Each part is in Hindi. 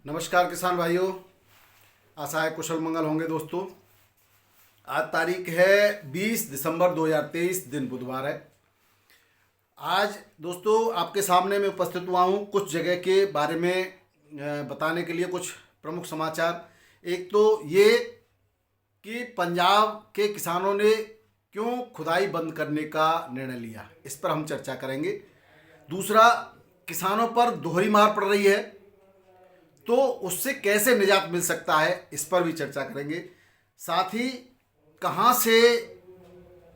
नमस्कार किसान भाइयों, आशा है कुशल मंगल होंगे दोस्तों। आज तारीख है 20 दिसंबर 2023, दिन बुधवार है। आज दोस्तों आपके सामने मैं उपस्थित हुआ हूँ कुछ जगह के बारे में बताने के लिए कुछ प्रमुख समाचार। एक तो ये कि पंजाब के किसानों ने क्यों खुदाई बंद करने का निर्णय लिया, इस पर हम चर्चा करेंगे। दूसरा, किसानों पर दोहरी मार पड़ रही है तो उससे कैसे निजात मिल सकता है, इस पर भी चर्चा करेंगे। साथ ही कहाँ से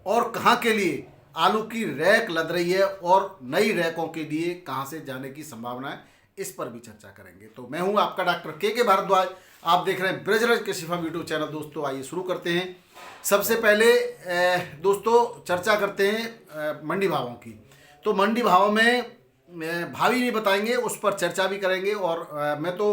और कहाँ के लिए आलू की रैक लद रही है और नई रैकों के लिए कहाँ से जाने की संभावना है, इस पर भी चर्चा करेंगे। तो मैं हूं आपका डॉक्टर के भारद्वाज, आप देख रहे हैं ब्रजराज कृषि फार्म यूट्यूब चैनल। दोस्तों आइए शुरू करते हैं। सबसे पहले दोस्तों चर्चा करते हैं मंडी भावों की। तो मंडी भावों में भावी नहीं बताएंगे, उस पर चर्चा भी करेंगे। और मैं तो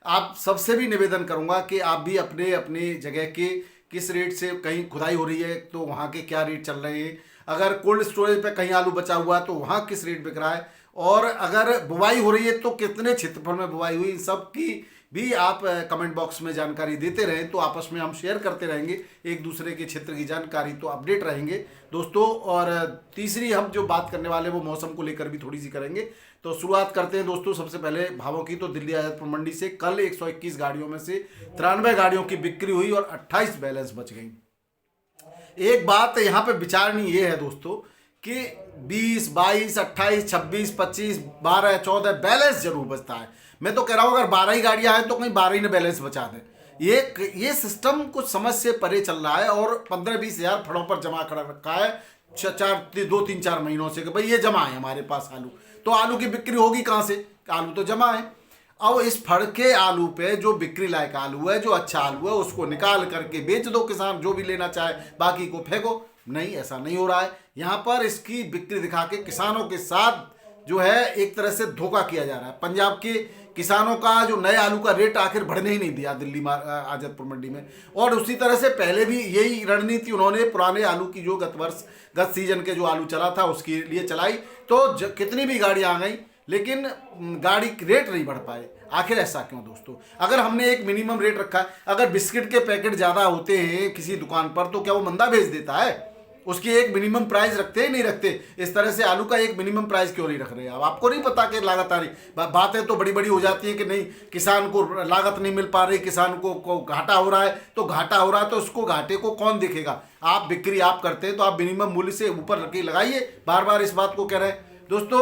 आप सबसे भी निवेदन करूंगा कि आप भी अपने अपने जगह के किस रेट से कहीं खुदाई हो रही है तो वहाँ के क्या रेट चल रहे हैं, अगर कोल्ड स्टोरेज पे कहीं आलू बचा हुआ है तो वहाँ किस रेट बिक रहा है, और अगर बुवाई हो रही है तो कितने क्षेत्रफल में बुवाई हुई, सब की भी आप कमेंट बॉक्स में जानकारी देते रहें तो आपस में हम शेयर करते रहेंगे एक दूसरे के क्षेत्र की जानकारी, तो अपडेट रहेंगे दोस्तों। और तीसरी हम जो बात करने वाले वो मौसम को लेकर भी थोड़ी सी करेंगे। तो शुरुआत करते हैं दोस्तों सबसे पहले भावों की। तो दिल्ली आजादपुर मंडी से कल 121 गाड़ियों में से 93 गाड़ियों की बिक्री हुई और 28 बैलेंस बच गई। एक बात यहाँ पे विचारनी ये है दोस्तों कि 20, 22, 28, 26, 25, 12, 14 बैलेंस जरूर बचता है। मैं तो कह रहा हूँ अगर 12 ही गाड़ियाँ हैं तो कहीं 12 ही ने बैलेंस बचा दें। ये सिस्टम कुछ समझ से परे चल रहा है और 15-20 हज़ार फड़ों पर जमा कर रखा है 2-3-4 महीनों से कि भाई ये जमा है हमारे पास आलू। तो आलू की बिक्री होगी कहाँ से, आलू तो जमा है। अब इस फड़ के आलू पे जो बिक्री लायक आलू है, जो अच्छा आलू है, उसको निकाल करके बेच दो, किसान जो भी लेना चाहे, बाकी को फेंको। नहीं, ऐसा नहीं हो रहा है। यहाँ पर इसकी बिक्री दिखा के किसानों के साथ जो है एक तरह से धोखा किया जा रहा है। पंजाब के किसानों का जो नए आलू का रेट आखिर बढ़ने ही नहीं दिया दिल्ली आजादपुर मंडी में। और उसी तरह से पहले भी यही रणनीति उन्होंने पुराने आलू की जो गत सीजन के जो आलू चला था उसके लिए चलाई। तो कितनी भी गाड़ियाँ आ गई लेकिन गाड़ी रेट नहीं बढ़ पाए। आखिर ऐसा क्यों दोस्तों? अगर हमने एक मिनिमम रेट रखा है, अगर बिस्किट के पैकेट ज़्यादा होते हैं किसी दुकान पर तो क्या वो मंदा भेज देता है? उसकी एक मिनिमम प्राइस रखते हैं नहीं रखते? इस तरह से आलू का एक मिनिमम प्राइस क्यों नहीं रख रहे? अब आपको नहीं पता कि लागत आ रही, बातें तो बड़ी बड़ी हो जाती है कि नहीं किसान को लागत नहीं मिल पा रही, किसान को घाटा हो रहा है। तो घाटा हो रहा है तो उसको घाटे को कौन देखेगा? आप बिक्री आप करते हैं तो आप मिनिमम मूल्य से ऊपर रख के लगाइए। बार बार इस बात को कह रहे हैं दोस्तों।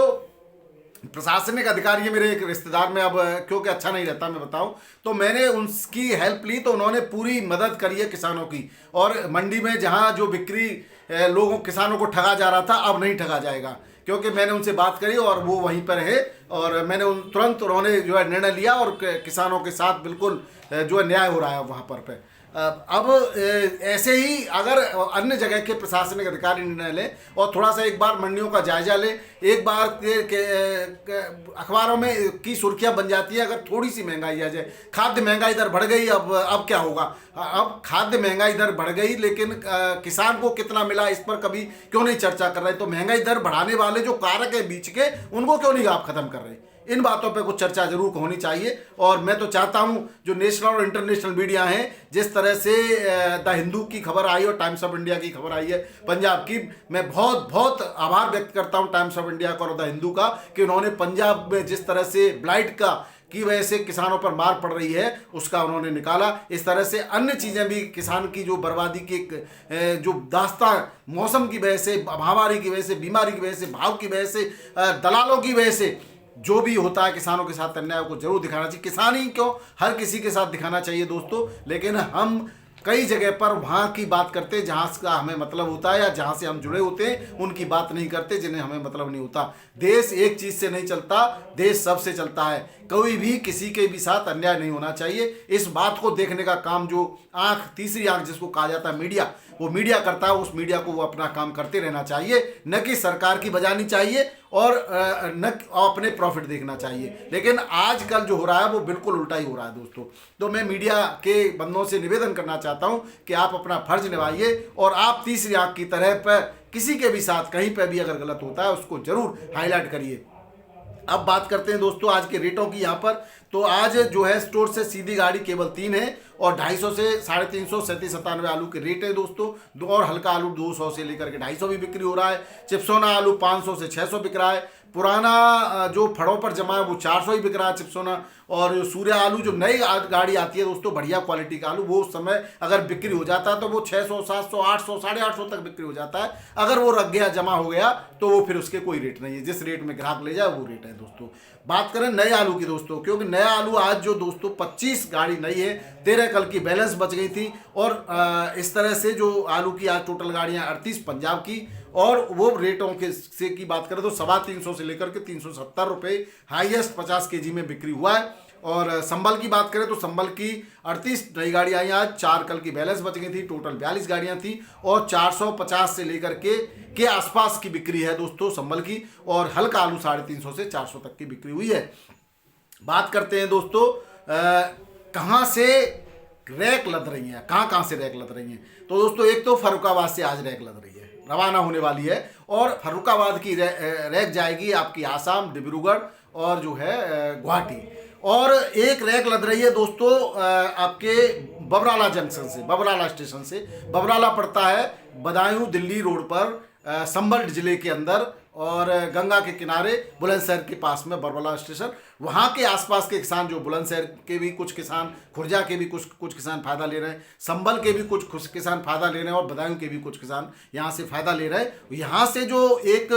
प्रशासनिक अधिकारी मेरे एक रिश्तेदार में, अब क्योंकि अच्छा नहीं रहता मैं बताऊं, तो मैंने उनकी हेल्प ली तो उन्होंने पूरी मदद करी है किसानों की। और मंडी में जहां जो बिक्री लोगों किसानों को ठगा जा रहा था अब नहीं ठगा जाएगा, क्योंकि मैंने उनसे बात करी और वो वहीं पर है। और मैंने तुरंत उन्होंने जो है निर्णय लिया और किसानों के साथ बिल्कुल जो है न्याय हो रहा है वहाँ पर। अब ऐसे ही अगर अन्य जगह के प्रशासनिक अधिकारी निर्णय लें और थोड़ा सा एक बार मंडियों का जायजा लें, एक बार अखबारों में की सुर्खियां बन जाती है अगर थोड़ी सी महंगाई आ जाए। खाद्य महंगाई दर बढ़ गई, अब क्या होगा? अब खाद्य महंगाई दर बढ़ गई लेकिन किसान को कितना मिला इस पर कभी क्यों नहीं चर्चा कर रहे? तो महंगाई दर बढ़ाने वाले जो कारक है बीच के, उनको क्यों नहीं आप खत्म कर रहे? इन बातों पे कुछ चर्चा जरूर होनी चाहिए। और मैं तो चाहता हूं जो नेशनल और इंटरनेशनल मीडिया हैं, जिस तरह से द हिंदू की खबर आई और टाइम्स ऑफ इंडिया की खबर आई है पंजाब की, मैं बहुत बहुत आभार व्यक्त करता हूं टाइम्स ऑफ इंडिया का और द हिंदू का कि उन्होंने पंजाब में जिस तरह से ब्लाइट की वजह से किसानों पर मार पड़ रही है उसका उन्होंने निकाला। इस तरह से अन्य चीज़ें भी, किसान की जो बर्बादी की जो दास्तां मौसम की वजह से, महामारी की वजह से, बीमारी की वजह से, भाव की वजह से, दलालों की वजह से जो भी होता है किसानों के साथ अन्याय को जरूर दिखाना चाहिए। किसान ही क्यों, हर किसी के साथ दिखाना चाहिए दोस्तों। लेकिन हम कई जगह पर वहाँ की बात करते हैं जहाँ का हमें मतलब होता है या जहाँ से हम जुड़े होते हैं, उनकी बात नहीं करते जिन्हें हमें मतलब नहीं होता। देश एक चीज़ से नहीं चलता, देश सबसे चलता है। कोई भी किसी के भी साथ अन्याय नहीं होना चाहिए। इस बात को देखने का काम जो आँख, तीसरी आँख जिसको कहा जाता है मीडिया, वो मीडिया करता है, उस मीडिया को वो अपना काम करते रहना चाहिए, न कि सरकार की बजानी चाहिए और न अपने प्रॉफिट देखना चाहिए। लेकिन आजकल जो हो रहा है वो बिल्कुल उल्टा ही हो रहा है दोस्तों। तो मैं मीडिया के बंदों से निवेदन करना चाहता हूं कि आप अपना फर्ज निभाइए और आप तीसरी आंख की तरह पर किसी के भी साथ कहीं पर भी अगर गलत होता है उसको जरूर हाईलाइट करिए। अब बात करते हैं दोस्तों आज के रेटों की। यहाँ पर तो आज जो है स्टोर से सीधी गाड़ी केवल 3 है और 250 से 350, 37-97 आलू के रेट है दोस्तों। और हल्का आलू 200 से लेकर के 250 भी बिक्री हो रहा है। चिप्सोना आलू 500 से 600 बिक रहा है। पुराना जो फड़ों पर जमा है वो 400 ही बिक रहा है चिप्सोना। और जो सूर्य आलू जो नई गाड़ी आती है दोस्तों, बढ़िया क्वालिटी का आलू, वो उस समय अगर बिक्री हो जाता है तो वो 600, 700, 800, 850 तक बिक्री हो जाता है। अगर वो रख गया, जमा हो गया, तो वो फिर उसके कोई रेट नहीं है। जिस रेट में ग्राहक ले जाए वो रेट है दोस्तों। बात करें नए आलू की दोस्तों, क्योंकि नया आलू आज जो दोस्तों 25 गाड़ी नई है, 13 कल की बैलेंस बच गई थी। और इस तरह से जो आलू की आज टोटल गाड़ियां 38 पंजाब की, और वो रेटों के से की बात करें तो 350 से लेकर के 370 रुपये हाईएस्ट 50 kg में बिक्री हुआ है। और संभल की बात करें तो संभल की 38 नई गाड़ियाँ आई आज, 4 कल की बैलेंस बच गई थी, टोटल 42 गाड़ियाँ थी और 450 से लेकर के आसपास की बिक्री है दोस्तों संभल की। और हल्का आलू 350 से 400 तक की बिक्री हुई है। बात करते हैं दोस्तों कहाँ से रैक लद रही हैं, कहाँ से रैक लद रही हैं। तो दोस्तों एक तो फर्रुखाबाद से आज रैक लद रही है, रवाना होने वाली है। और फर्रुखाबाद की रैक जाएगी आपकी आसाम, डिब्रूगढ़ और जो है गुवाहाटी। और एक रैक लद रही है दोस्तों आपके बबराला जंक्शन से, बबराला स्टेशन से। बबराला पड़ता है बदायूं दिल्ली रोड पर, संभल जिले के अंदर और गंगा के किनारे बुलंदशहर के पास में बरबला स्टेशन। वहाँ के आसपास के किसान, जो बुलंदशहर के भी कुछ किसान, खुर्जा के भी कुछ किसान फ़ायदा ले रहे हैं, संभल के भी कुछ किसान फ़ायदा ले रहे हैं और बदायूं के भी कुछ किसान यहाँ से फ़ायदा ले रहे हैं। यहाँ से जो एक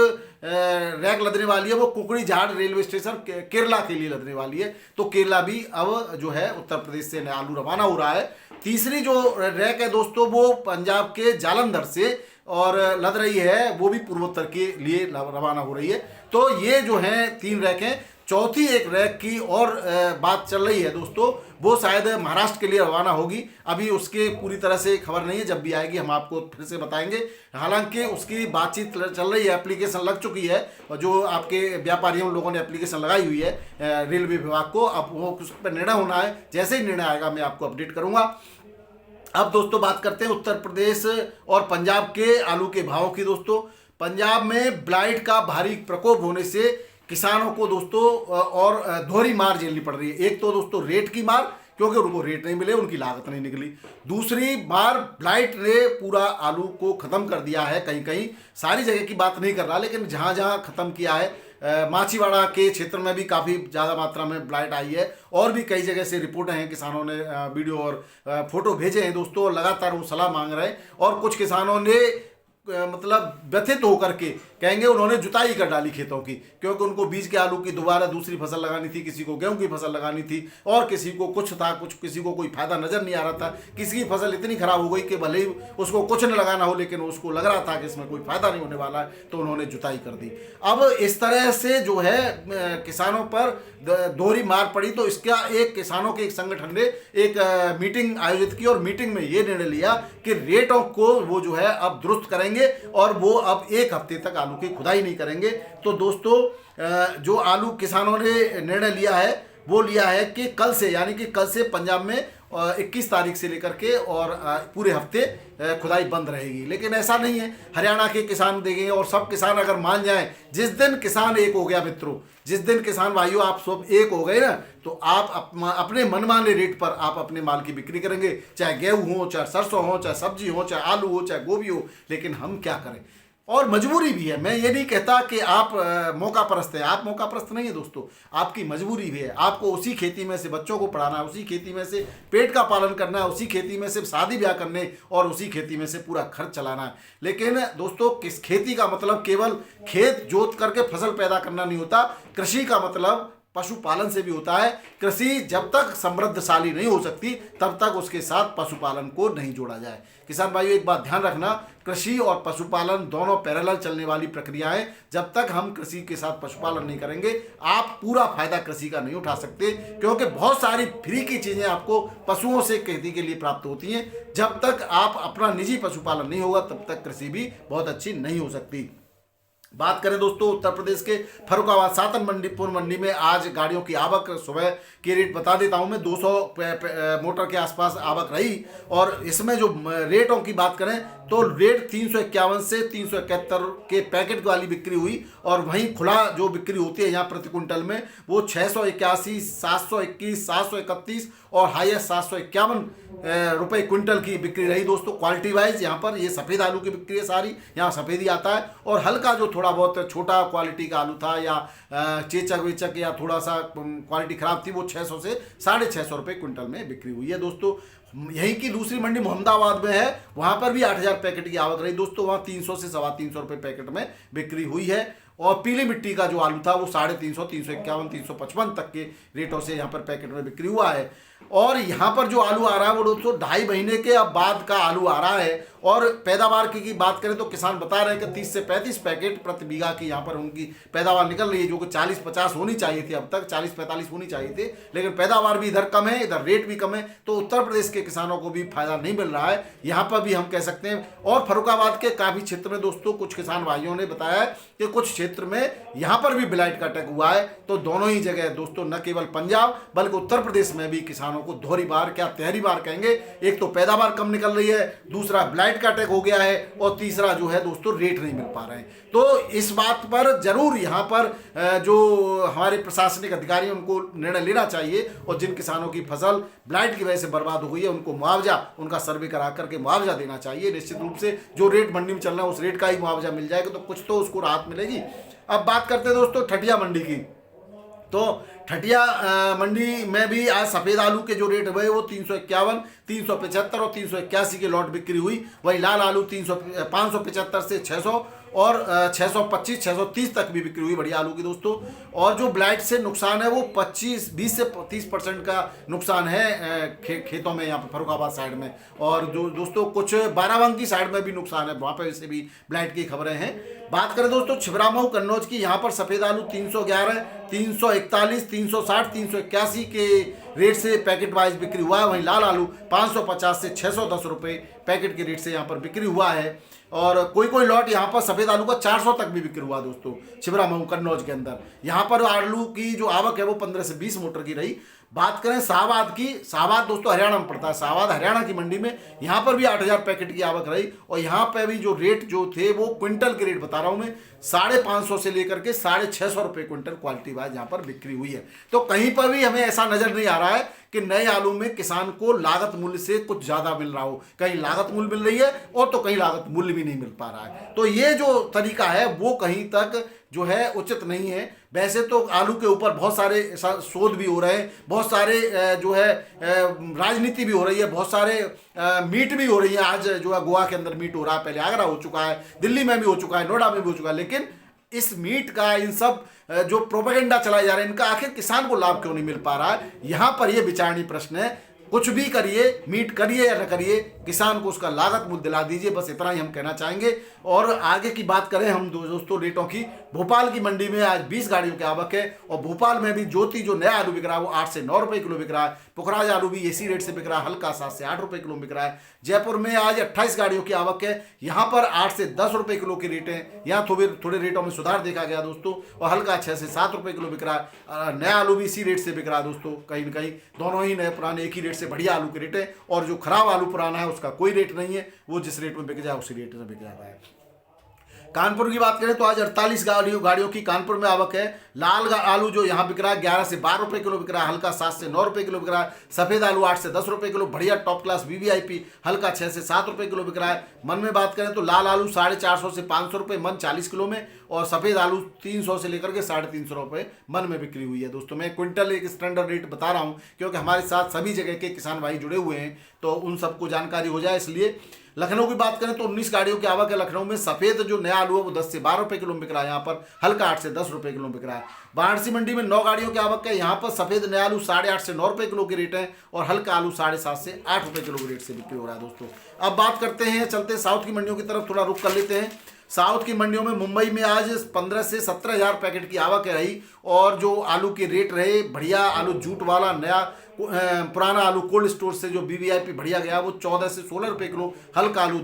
रैक लदने वाली है वो कुकड़ी झाड़ रेलवे स्टेशन केरला के लिए लदने वाली है। तो केरला भी अब जो है उत्तर प्रदेश से नया आलू रवाना हो रहा है। तीसरी जो रैक है दोस्तों वो पंजाब के जालंधर से और लद रही है, वो भी पूर्वोत्तर के लिए रवाना हो रही है। तो ये जो हैं 3 रैक हैं। चौथी एक रैक की और बात चल रही है दोस्तों, वो शायद महाराष्ट्र के लिए रवाना होगी। अभी उसके पूरी तरह से खबर नहीं है, जब भी आएगी हम आपको फिर से बताएंगे। हालांकि उसकी बातचीत चल रही है, एप्लीकेशन लग चुकी है और जो आपके व्यापारियों लोगों ने एप्लीकेशन लगाई हुई है रेलवे विभाग को। अब वो उस पर निर्णय होना है, जैसे ही निर्णय आएगा मैं आपको अपडेट करूँगा। अब दोस्तों बात करते हैं उत्तर प्रदेश और पंजाब के आलू के भावों की दोस्तों। पंजाब में ब्लाइट का भारी प्रकोप होने से किसानों को दोस्तों और दोहरी मार झेलनी पड़ रही है। एक तो दोस्तों रेट की मार, क्योंकि उनको रेट नहीं मिले, उनकी लागत नहीं निकली। दूसरी बार ब्लाइट ने पूरा आलू को ख़त्म कर दिया है। कहीं कहीं, सारी जगह की बात नहीं कर रहा, लेकिन जहाँ जहाँ ख़त्म किया है, माछीवाड़ा के क्षेत्र में भी काफ़ी ज़्यादा मात्रा में ब्लाइट आई है। और भी कई जगह से रिपोर्टें हैं, किसानों ने वीडियो और फोटो भेजे हैं दोस्तों, और लगातार वो सलाह मांग रहे हैं। और कुछ किसानों ने मतलब व्यथित होकर के कहेंगे उन्होंने जुताई कर डाली खेतों की, क्योंकि उनको बीज के आलू की दोबारा दूसरी फसल लगानी थी, किसी को गेहूं की फसल लगानी थी, और किसी को कुछ था, किसी को कोई फायदा नजर नहीं आ रहा था। किसी की फसल इतनी खराब हो गई कि भले ही उसको कुछ न लगाना हो, लेकिन उसको लग रहा था कि इसमें कोई फायदा नहीं होने वाला है, तो उन्होंने जुताई कर दी। अब इस तरह से जो है किसानों पर दोहरी मार पड़ी। तो इसका एक किसानों के एक संगठन ने एक मीटिंग आयोजित की और मीटिंग में ये निर्णय लिया कि रेटों को वो जो है अब दुरुस्त करेंगे और वो अब 1 हफ्ते तक आलू की खुदाई नहीं करेंगे। तो दोस्तों जो आलू किसानों ने निर्णय लिया है वो लिया है कि कल से, यानी कि कल से पंजाब में 21 तारीख से लेकर के और पूरे हफ्ते खुदाई बंद रहेगी। लेकिन ऐसा नहीं है, हरियाणा के किसान देंगे और सब किसान अगर मान जाएं, जिस दिन किसान एक हो गया मित्रों, जिस दिन किसान भाइयों आप सब एक हो गए ना, तो आप अपने मनमाने रेट पर आप अपने माल की बिक्री करेंगे, चाहे गेहूं हो, चाहे सरसों हो, चाहे सब्जी हो, चाहे आलू हो, चाहे गोभी हो। लेकिन हम क्या करें, और मजबूरी भी है। मैं ये नहीं कहता कि आप मौका परस्त है, आप मौका परस्त नहीं है दोस्तों, आपकी मजबूरी भी है। आपको उसी खेती में से बच्चों को पढ़ाना है, उसी खेती में से पेट का पालन करना है, उसी खेती में से शादी ब्याह करने और उसी खेती में से पूरा खर्च चलाना है। लेकिन दोस्तों किस खेती का मतलब केवल खेत जोत करके फसल पैदा करना नहीं होता, कृषि का मतलब पशुपालन से भी होता है। कृषि जब तक समृद्धशाली नहीं हो सकती तब तक उसके साथ पशुपालन को नहीं जोड़ा जाए। किसान भाइयों एक बात ध्यान रखना, कृषि और पशुपालन दोनों पैरेलल चलने वाली प्रक्रिया है। जब तक हम कृषि के साथ पशुपालन नहीं करेंगे, आप पूरा फायदा कृषि का नहीं उठा सकते, क्योंकि बहुत सारी फ्री की चीज़ें आपको पशुओं से खेती के लिए प्राप्त होती हैं। जब तक आप अपना निजी पशुपालन नहीं होगा तब तक कृषि भी बहुत अच्छी नहीं हो सकती। बात करें दोस्तों उत्तर प्रदेश के फर्रुखाबाद सातनपुर मंडी में आज गाड़ियों की आवक सुबह के रेट बता देता हूं मैं 200 मोटर के आसपास आवक रही। और इसमें जो रेटों की बात करें तो रेट 351 से 371 के पैकेट वाली बिक्री हुई। और वहीं खुला जो बिक्री होती है यहाँ प्रति क्विंटल में वो 681, 721, 731 और हाईएस्ट 751 रुपए क्विंटल की बिक्री रही दोस्तों। क्वालिटी वाइज यहाँ पर ये सफ़ेद आलू की बिक्री है सारी, यहाँ सफ़ेद ही आता है। और हल्का जो थोड़ा बहुत छोटा क्वालिटी का आलू था या चेचक वेचक या थोड़ा सा क्वालिटी ख़राब थी वो 600 से 650 रुपये क्विंटल में बिक्री हुई है दोस्तों। यहीं की दूसरी मंडी मोहम्मदाबाद में है, वहाँ पर भी 8000 पैकेट की आवक रही दोस्तों। वहाँ 300 से 325 रुपये पैकेट में बिक्री हुई है। और पीली मिट्टी का जो आलू था वो 350, 351, 355 तक के रेटों से यहाँ पर पैकेट में बिक्री हुआ है। और यहाँ पर जो आलू आ रहा है वो दोस्तों 2.5 महीने के अब बाद का आलू आ रहा है। और पैदावार की बात करें तो किसान बता रहे हैं कि 30 से 35 पैकेट प्रति बीघा की यहाँ पर उनकी पैदावार निकल रही है, जो कि 40-50 होनी चाहिए थी, अब तक 40-45 होनी चाहिए थी। लेकिन पैदावार भी इधर कम है, इधर रेट भी कम है, तो उत्तर प्रदेश के किसानों को भी फायदा नहीं मिल रहा है यहाँ पर भी हम कह सकते हैं। और फर्रुखाबाद के काफ़ी क्षेत्र में दोस्तों कुछ किसान भाइयों ने बताया है कि कुछ क्षेत्र में यहाँ पर भी ब्लाइट का अटैक हुआ है। तो दोनों ही जगह दोस्तों न केवल पंजाब बल्कि उत्तर प्रदेश में भी किसानों को दोहरी बार क्या तहरी बार कहेंगे, एक तो पैदावार कम निकल रही है, दूसरा ब्लाइट का अटैक हो गया है और तीसरा जो है दोस्तों रेट नहीं मिल पा रहे हैं। तो इस बात पर जरूर यहाँ पर जो हमारे प्रशासनिक अधिकारी उनको निर्णय लेना चाहिए और जिन किसानों की फसल ब्लाइट की वजह से बर्बाद हो गई है उनको मुआवजा, उनका सर्वे करा करके मुआवजा देना चाहिए। निश्चित रूप से जो रेट मंडी में चल रहा है उस रेट का ही मुआवजा मिल जाएगा तो कुछ तो उसको राहत मिलेगी। अब बात करते हैं दोस्तों ठटिया मंडी की। तो ठटिया मंडी में भी आज सफ़ेद आलू के जो रेट हुए वो 351, 375 और 381 के लॉट बिक्री हुई। वही लाल आलू 575 से 600 और 625, 630 तक भी बिक्री हुई बढ़िया आलू की दोस्तों। और जो ब्लाइट से नुकसान है वो 20 से 30% का नुकसान है खेतों में यहाँ पर फर्रुखाबाद साइड में। और जो दोस्तों कुछ बाराबंकी साइड में भी नुकसान है, वहाँ पर से भी ब्लाइट की खबरें हैं। बात करें दोस्तों छिबरामऊ कन्नौज की, यहाँ पर सफ़ेद आलू 311, 341, 360, 381 के रेट से पैकेट वाइज बिक्री हुआ है। वहीं लाल आलू 550 से 610 रुपये पैकेट के रेट से यहाँ पर बिक्री हुआ है। और कोई लॉट यहाँ पर सफ़ेद आलू का 400 तक भी बिक्री हुआ दोस्तों छिबरामऊ कन्नौज के अंदर। यहाँ पर आलू की जो आवक है वो 15 से 20 मोटर की रही। बात करें शाहबाद की, शाहबाद दोस्तों हरियाणा में पड़ता है, शाहबाद हरियाणा की मंडी में यहाँ पर भी 8000 पैकेट की आवक रही। और यहाँ पर भी जो रेट जो थे वो क्विंटल के रेट बता रहा हूँ मैं 550 से लेकर के 650 रुपये क्विंटल क्वालिटी वाइज यहाँ पर बिक्री हुई है। तो कहीं पर भी हमें ऐसा नजर नहीं आ रहा है कि नए आलू में किसान को लागत मूल्य से कुछ ज़्यादा मिल रहा हो, कहीं लागत मूल्य मिल रही है और तो कहीं लागत मूल्य भी नहीं मिल पा रहा है। तो ये जो तरीका है वो कहीं तक जो है उचित नहीं है। वैसे तो आलू के ऊपर बहुत सारे शोध भी हो रहे हैं, बहुत सारे जो है राजनीति भी हो रही है, बहुत सारे मीट भी हो रही है। आज जो है गोवा के अंदर मीट हो रहा है, पहले आगरा हो चुका है, दिल्ली में भी हो चुका है, नोएडा में भी हो चुका है। लेकिन इस मीट का इन सब जो प्रोपेगेंडा चलाए जा रहे हैं इनका आखिर किसान को लाभ क्यों नहीं मिल पा रहा है, यहाँ पर यह विचारणीय प्रश्न है। कुछ भी करिए, मीट करिए या न करिए, किसान को उसका लागत मूल्य दिला दीजिए, बस इतना ही हम कहना चाहेंगे। और आगे की बात करें हम दोस्तों रेटों की, भोपाल की मंडी में आज 20 गाड़ियों की आवक है। और भोपाल में भी ज्योति जो नया आलू बिक रहा है वो 8 से 9 रुपये किलो बिक रहा है। पुखराज आलू भी इसी रेट से बिक रहा है, हल्का 7 से 8 रुपये किलो बिक रहा है। जयपुर में आज 28 गाड़ियों की आवक है, यहाँ पर 8 से 10 रुपये किलो की रेट है। यहाँ थोड़े रेटों में सुधार देखा गया दोस्तों, और हल्का 6 से 7 रुपये किलो बिक रहा है। नया आलू भी इसी रेट से बिक रहा है दोस्तों, कहीं न कहीं दोनों ही नए पुराने एक ही रेट से बढ़िया आलू के रेट है। और जो खराब आलू पुराना है उसका कोई रेट नहीं है, वो जिस रेट में बिक जाए उसी रेट में बिक जाता है। कानपुर की बात करें तो आज 48 गाड़ियों की कानपुर में आवक है। लाल आलू जो यहाँ बिक रहा है 11 से 12 रुपये किलो बिक रहा है, हल्का 7 से 9 रुपये किलो बिक रहा है। सफ़ेद आलू 8 से 10 रुपये किलो, बढ़िया टॉप क्लास VVIP हल्का 6 से 7 रुपये किलो बिक रहा है। मन में बात करें तो लाल आलू 450 से 500 रुपये मन 40 किलो में, और सफ़ेद आलू 300 से लेकर के 350 रुपये मन में बिक्री हुई है दोस्तों। मैं क्विंटल एक स्टैंडर्ड रेट बता रहा हूँ क्योंकि हमारे साथ सभी जगह के किसान भाई जुड़े हुए हैं तो उन सबको जानकारी हो जाए इसलिए। लखनऊ की बात करें तो 19 गाड़ियों की आवक है लखनऊ में। सफ़ेद जो नया आलू है वो 10 से 12 रुपये किलो बिक रहा है, यहाँ पर हल्का 8 से 10 रुपये किलो बिक रहा है। वाराणसी मंडी में 9 गाड़ियों की आवक है, यहाँ पर सफ़ेद नया आलू 8.5 से 9 रुपये किलो के रेट है, और हल्का आलू 7.5 से 8 रुपये किलो के रेट से बिक्री हो रहा है दोस्तों। अब बात करते हैं, चलते हैं साउथ की मंडियों की तरफ, थोड़ा रुक कर लेते हैं। साउथ की मंडियों में मुंबई में आज 15 से 17 हज़ार पैकेट की आवक रही, और जो आलू के रेट रहे बढ़िया आलू जूट वाला नया पुराना आलू कोल्ड स्टोर से जो BVIP बढ़िया गया वो 14 से 16 रुपये किलो, हल्का आलू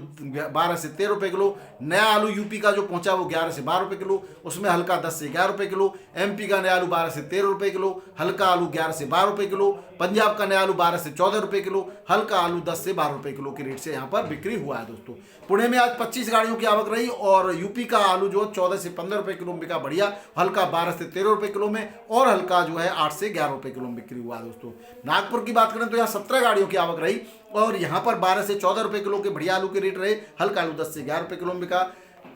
12 से 13 रुपये किलो, नया आलू यूपी का जो पहुंचा वो 11 से 12 रुपये किलो, उसमें हल्का 10 से 11 रुपये किलो, MP का नया आलू 12 से 13 रुपये किलो, हल्का आलू 11 से 12 रुपये किलो, पंजाब का नया आलू 12 से 14 रुपये किलो, हल्का आलू 10 से 12 रुपये किलो के रेट से यहाँ पर बिक्री हुआ है दोस्तों। पुणे में आज 25 गाड़ियों की आवक रही और यूपी का आलू जो 14 से 15 रुपये किलो में बिका बढ़िया, हल्का 12 से 13 रुपये किलो में और हल्का जो है 8 से 11 रुपये किलो में बिक्री हुआ है दोस्तों। नागपुर की बात करें तो यहाँ 17 गाड़ियों की आवक रही और यहाँ पर 12 से 14 रुपये किलो के बढ़िया आलू के रेट रहे, हल्का आलू 10 से 11 रुपये किलो में बिका।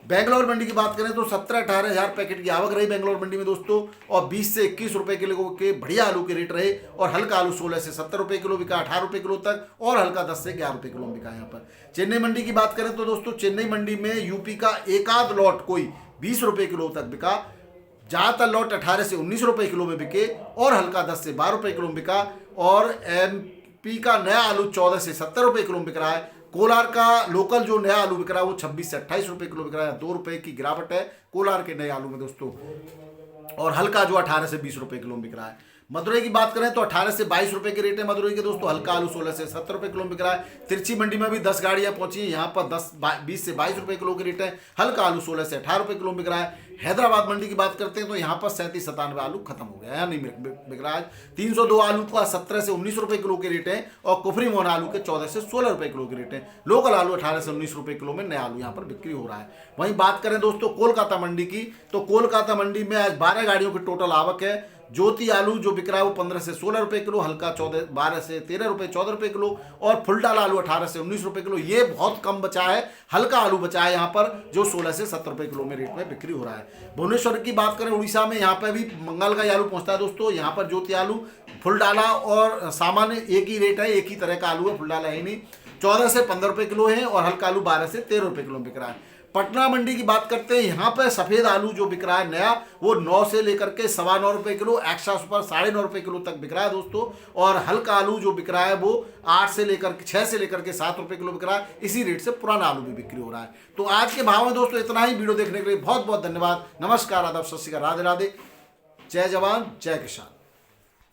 बेंगलोर मंडी की बात करें तो 17-18 हज़ार पैकेट की आवक रही बेंगलोर मंडी में दोस्तों और 20 से 21 रुपये किलो के बढ़िया आलू के रेट रहे और हल्का आलू 16 से 70 रुपये किलो बिका, 18 रुपये किलो तक और हल्का 10 से 11 रुपये किलो बिका। यहाँ पर चेन्नई मंडी की बात करें तो दोस्तों चेन्नई मंडी में यूपी का एक आध लॉट कोई 20 रुपये किलो तक बिका, ज़्यादातर लॉट 18 से 19 रुपये किलो में बिके और हल्का 10 से 12 रुपये किलो में बिका और MP का नया आलू 14 से 70 रुपये किलो में बिक रहा है। कोलार का लोकल जो नया आलू बिक रहा है वो 26 से 28 रुपये किलो बिक रहा है, 2 रुपये की गिरावट है कोलार के नए आलू में दोस्तों और हल्का जो 18 से 20 रुपये किलो में बिक रहा है। मदुरई की बात करें तो 18 से 22 रुपये के रेट है मदुरई के दोस्तों, हल्का आलू 16 से 70 रुपये किलो में बिक रहा है। तिरछी मंडी में भी 10 गाड़ियां पहुंची हैं, यहाँ पर 20 से 22 रुपये किलो के रेट है, हल्का आलू 16 से 18 रुपये किलो में बिक रहा है। हैदराबाद मंडी की बात करते हैं तो यहाँ पर 37-97 आलू खत्म हो गया है, नहीं बिक रहा है। 302 आलू का 17 से 19 रुपये किलो के रेट है और कुफरी मोहन आलू के 14 से 16 रुपये किलो के रेट है। लोकल आलू 18 से 19 रुपये किलो में नया आलू यहाँ पर बिक्री हो रहा है। वहीं बात करें दोस्तों कोलकाता मंडी की तो कोलकाता मंडी में आज 12 गाड़ियों की टोटल आवक है। ज्योति आलू जो बिक रहा है वो 15 से 16 रुपये किलो, हल्का 12 से 13 रुपये 14 रुपये किलो और फुलडाला आलू 18 से 19 रुपये किलो। ये बहुत कम बचा है, हल्का आलू बचा है यहाँ पर जो 16 से 70 रुपये किलो में रेट में बिक्री हो रहा है। भुवनेश्वर की बात करें उड़ीसा में, यहाँ पर भी बंगाल का आलू पहुँचता है दोस्तों। यहाँ पर ज्योति आलू फुलडाला और सामान्य एक ही रेट है, एक ही तरह का आलू है, फुलडाला है नहीं, 14 से 15 रुपये किलो है और हल्का आलू 12 से 13 रुपये किलो बिक रहा है। पटना मंडी की बात करते हैं, यहाँ पर सफ़ेद आलू जो बिक रहा है नया वो 9 से लेकर के 9.25 रुपये किलो, एक्स्ट्रा सुपर 9.5 रुपये किलो तक बिक रहा है दोस्तों और हल्का आलू जो बिक रहा है वो 6 से लेकर के 7 रुपये किलो बिक रहा है। इसी रेट से पुराना आलू भी बिक्री हो रहा है। तो आज के भाव में दोस्तों इतना ही। वीडियो देखने के लिए बहुत बहुत धन्यवाद। नमस्कार, आदाब, सत श्री अकाल, राधे राधे, जय जवान जय किसान।